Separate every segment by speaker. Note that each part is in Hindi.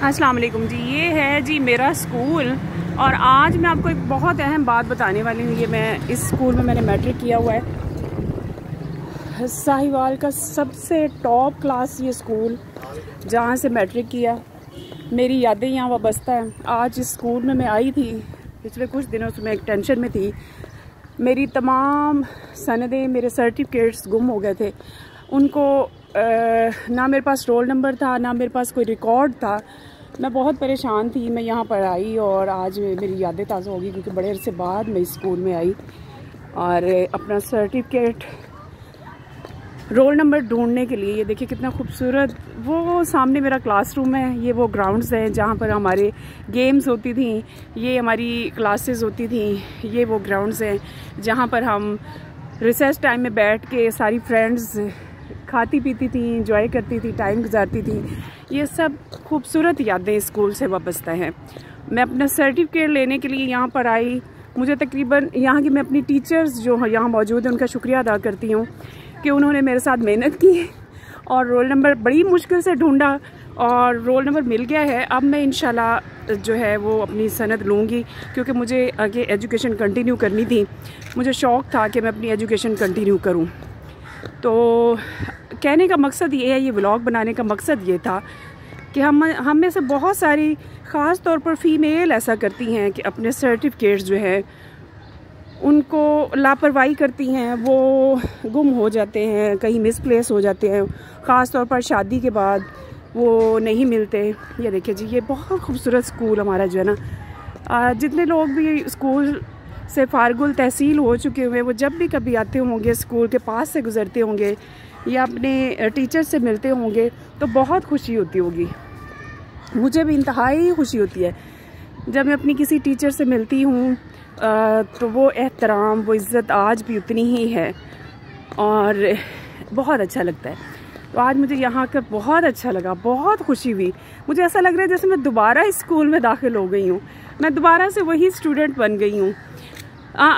Speaker 1: अस्सलाम वालेकुम जी। ये है जी मेरा स्कूल और आज मैं आपको एक बहुत अहम बात बताने वाली हूँ। ये मैं इस स्कूल में मैंने मैट्रिक किया हुआ है। साहिवाल का सबसे टॉप क्लास ये स्कूल जहाँ से मैट्रिक किया। मेरी यादें यहाँ वाबस्ता हैं। आज इस स्कूल में मैं आई थी, पिछले कुछ दिनों से मैं एक टेंशन में थी। मेरी तमाम सनदें, मेरे सर्टिफिकेट्स गुम हो गए थे। उनको ना मेरे पास रोल नंबर था, ना मेरे पास कोई रिकॉर्ड था। मैं बहुत परेशान थी। मैं यहाँ पर आई और आज मेरी यादें ताज़ा होगी क्योंकि बड़े अरसे बाद मैं इस स्कूल में आई और अपना सर्टिफिकेट, रोल नंबर ढूंढने के लिए। ये देखिए कितना खूबसूरत, वो सामने मेरा क्लासरूम है, ये वो ग्राउंड्स हैं जहाँ पर हमारे गेम्स होती थी, ये हमारी क्लासेस होती थी। ये वो ग्राउंड्स हैं जहाँ पर हम रिसेस टाइम में बैठ के सारी फ्रेंड्स खाती पीती थी, इंजॉय करती थी, टाइम गुजारती थी। ये सब खूबसूरत यादें स्कूल से वाबस्ता हैं। मैं अपना सर्टिफिकेट लेने के लिए यहाँ पर आई। मुझे तकरीबन यहाँ की, मैं अपनी टीचर्स जो यहाँ मौजूद हैं उनका शुक्रिया अदा करती हूँ कि उन्होंने मेरे साथ मेहनत की और रोल नंबर बड़ी मुश्किल से ढूंढा और रोल नंबर मिल गया है। अब मैं इंशाल्लाह जो है वो अपनी सनद लूँगी क्योंकि मुझे आगे एजुकेशन कंटिन्यू करनी थी। मुझे शौक़ था कि मैं अपनी एजुकेशन कंटिन्यू करूँ। तो कहने का मकसद ये है, ये व्लॉग बनाने का मकसद ये था कि हम में से बहुत सारी, ख़ास तौर पर फ़ीमेल ऐसा करती हैं कि अपने सर्टिफिकेट्स जो है उनको लापरवाही करती हैं, वो गुम हो जाते हैं, कहीं मिसप्लेस हो जाते हैं। ख़ास तौर पर शादी के बाद वो नहीं मिलते। ये देखिए जी, ये बहुत खूबसूरत स्कूल हमारा जो है ना। जितने लोग भी स्कूल से फारगुल तहसील हो चुके हुए, वो जब भी कभी आते होंगे, स्कूल के पास से गुज़रते होंगे या अपने टीचर से मिलते होंगे तो बहुत खुशी होती होगी। मुझे भी इंतहाई खुशी होती है जब मैं अपनी किसी टीचर से मिलती हूँ। तो वो एहतराम, वो इज़्ज़त आज भी उतनी ही है और बहुत अच्छा लगता है। तो आज मुझे यहाँ का बहुत अच्छा लगा, बहुत खुशी हुई। मुझे ऐसा लग रहा है जैसे मैं दोबारा इस स्कूल में दाखिल हो गई हूँ, मैं दोबारा से वही स्टूडेंट बन गई हूँ।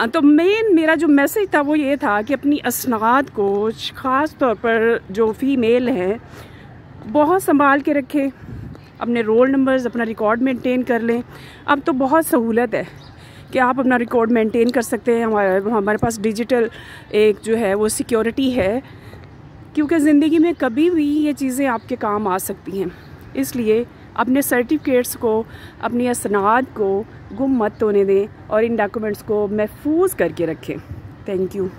Speaker 1: तो मेरा जो मैसेज था वो ये था कि अपनी असनाद को, ख़ास तौर पर जो फ़ीमेल हैं, बहुत संभाल के रखें। अपने रोल नंबर्स, अपना रिकॉर्ड मेंटेन कर लें। अब तो बहुत सहूलत है कि आप अपना रिकॉर्ड मेंटेन कर सकते हैं। हमारे पास डिजिटल एक जो है वो सिक्योरिटी है, क्योंकि ज़िंदगी में कभी भी ये चीज़ें आपके काम आ सकती हैं। इसलिए अपने सर्टिफिकेट्स को, अपनी असनाद को गुम मत होने दें और इन डॉक्यूमेंट्स को महफूज करके रखें। Thank you.